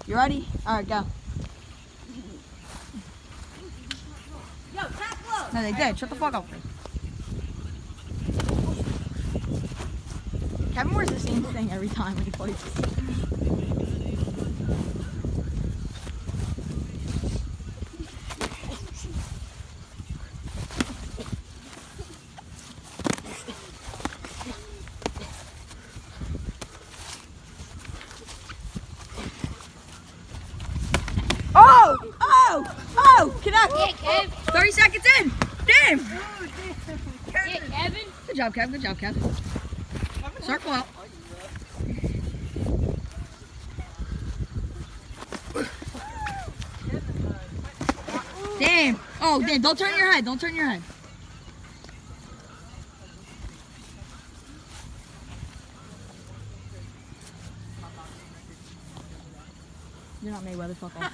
You ready? All right, go. Yo, tap low. No, they did. Shut the fuck up. Kevin wears the same thing every time when he plays. Oh! Oh! Oh! Connect! Yeah, Kev. 30 seconds in! Damn! Yeah, Kevin. Good job, Kev. Good job, Kev. Circle out. Damn! Oh, damn. Don't turn your head. Don't turn your head. You're not Mayweather, fuck off.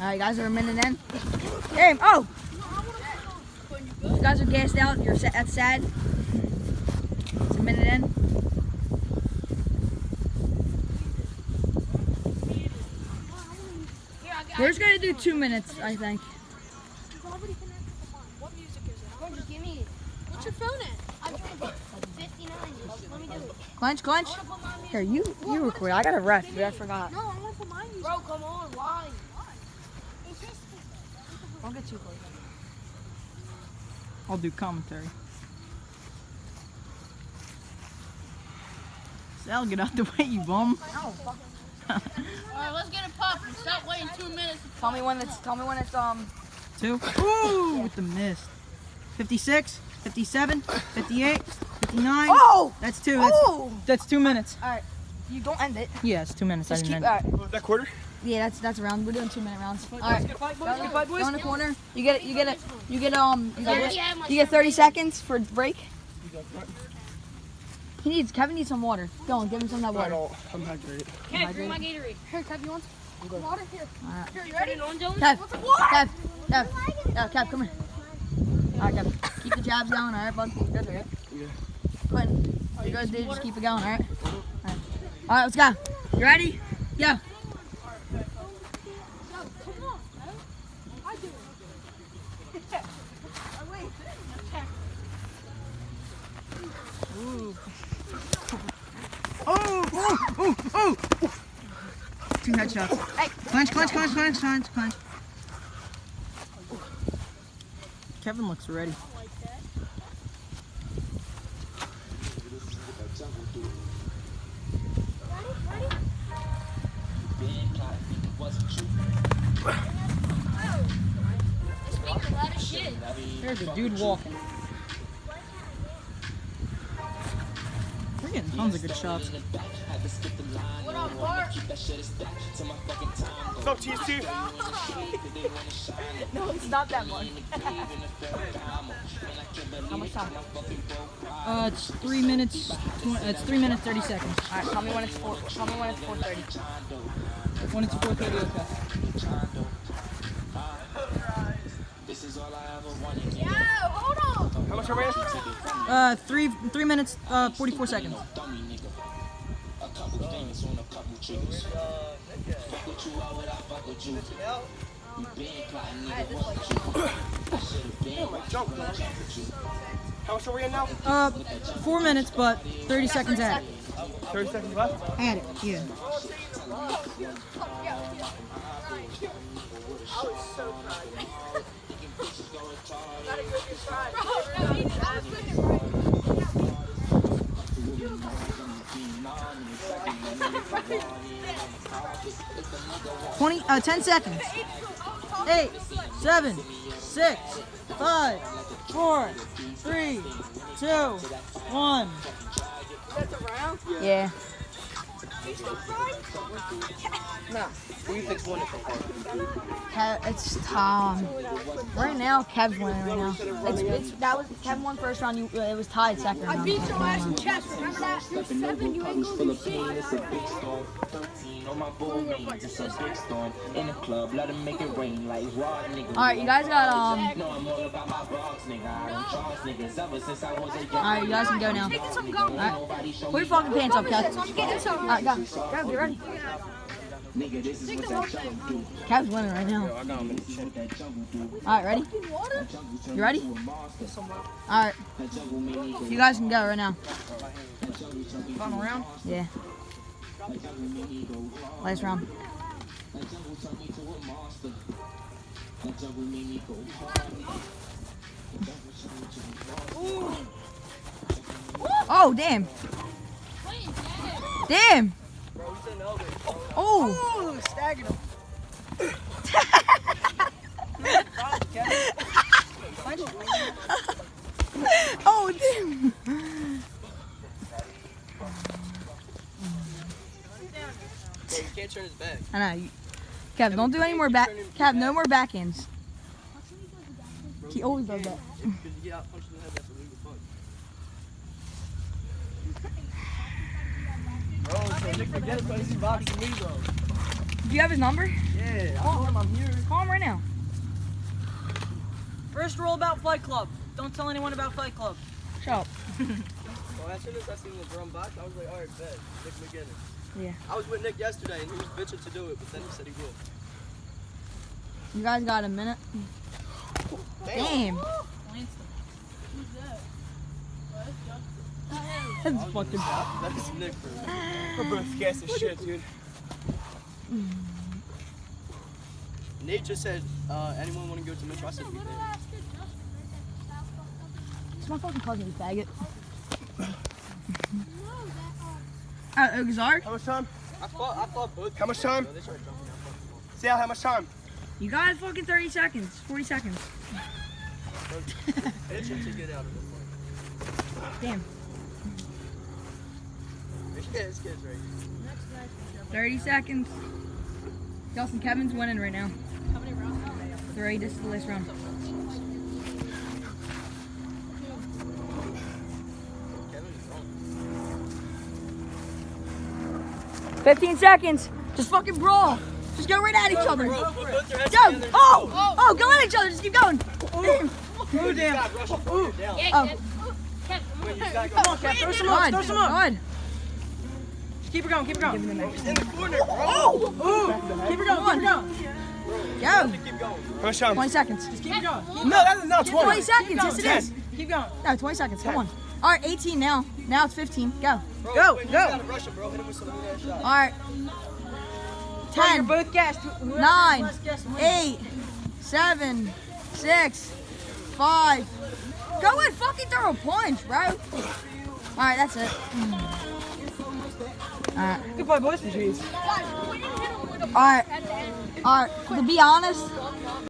Alright, guys, we're a minute in. Damn! Oh! You guys are gassed out. That's sad. It's a minute in. We're just gonna do 2 minutes, I think. What music is it? Just give me. What's your phone at? I'm 59. Let me do it. Clench, clench. Here, you record. I got a ref, dude. I forgot. No, I want to put my music. Bro, come on. Why? Don't get too close. I'll do commentary. Sal, get out the way, you bum. All right, let's get it popping. Stop waiting 2 minutes. Tell me when it's 2. Ooh, with the mist. 56, 57, 58, 59. Oh! That's 2. Oh! That's 2 minutes. Alright. You don't end it. Yeah, it's 2 minutes. Just I keep didn't end alright. That quarter? Yeah, that's a round. We're doing 2 minute rounds. Alright. Fight, Go in the corner. You get 30 seconds for break. Kevin needs some water. Go on, give him some of that I water. don't. I'm hydrated. Kev, bring my Gatorade. Here, Kev, you want some water? Here. Alright. Here, you ready? On, Dylan? Kev, come here. Alright, Kev. Keep the jabs going, alright, bud? You good, right? Yeah. Quintin, you good, dude? Just keep it going, alright? Alright, let's go. You ready? Go. Oh! 2 headshots. Hey. Clench. Kevin looks ready. There's a dude walking. We're getting tons of good shots. What up, Bart? What's up, TST? No, it's not that much. How much time? It's 3 minutes. It's 3 minutes 30 seconds. Alright, tell me when it's 4:30. When it's 4:30, okay. Yo, hold on. How much are we at? 3 minutes 44 seconds. How much are we in now? 4 minutes, but 30 seconds at it. 30 seconds left? At it, yeah. I was so proud. 10 seconds. 8, 7, 6, 5, 4, 3, 2, 1. Yeah. Nah. Who you think's winning so far? It's Tom. Right now, Kev's winning right now. That was Kev won first round. It was tied second round. I beat your ass in chess. Remember that? You're 7. You ain't gonna do shit. Alright, you guys got Alright, you guys can go now. Taking some gum. Alright. Put your fucking pants up, Kev. I'm getting some. Alright, go. Go, get ready. Kev's winning right now. Alright, ready? You ready? Alright. You guys can go right now. Final round. Yeah. Last round. Oh, damn. Damn. Oh. Staggered him. Oh, damn. He can't turn his back. I know. Kev, don't do any more back. Kev, no more back ends. He always does that. Because you get out punched in the head, that's illegal punch. Bro, so Nick forget it, but he's boxing me, bro. Do you have his number? Yeah, I told him I'm here. Call him right now. First rule about Fight Club. Don't tell anyone about Fight Club. Shut up. Well, as soon as I seen the drum box, I was like, alright, bet. Nick McGinnis. Yeah. I was with Nick yesterday, and he was bitching to do it, but then he said he would. You guys got a minute? Damn. That's fucking That's Nick, bro. We're both gas as shit, dude. Nate just said, anyone want to go to Metro? I said we did. It's my fucking cousin, you faggot. Xar? How much time? I thought both. How much time? They started jumping out. See how much time? You got fucking 30 seconds, 40 seconds. Itching to get out of this one. Damn. Yeah, this kid's right. 30 seconds. Justin, Kevin's winning right now. How many rounds? 3, this is the last round. Kevin's wrong. 15 seconds. Just fucking brawl. Just go right at each other. Bro, put both your heads Go. together. Oh, go at each other. Just keep going. Damn. Oh, damn. Rush him from down. Yeah, Oh. Kev. Wait, you gotta go. Come on, Kev. Throw some Go up. on. Throw some Go up. on. Keep it going. Keep it going. He's in the corner, bro. Keep it going. Keep it going. Go. Keep going. 20 seconds. Just keep it going. No, that's not 20 seconds. Yes, it is. Keep going. No, 20 seconds. Come on. All right, 18 now. Now it's 15. Go. Bro, Go, Quintin, go. You gotta rush him, bro. Hit him with some good ass shots. All right. Bro, you're 10, both gassed. Whoever 9, less gas wins. 8, 7, 6, 5. Go and fucking throw a punch, bro. All right, that's it. All right. Good play, boys. All right. To be honest,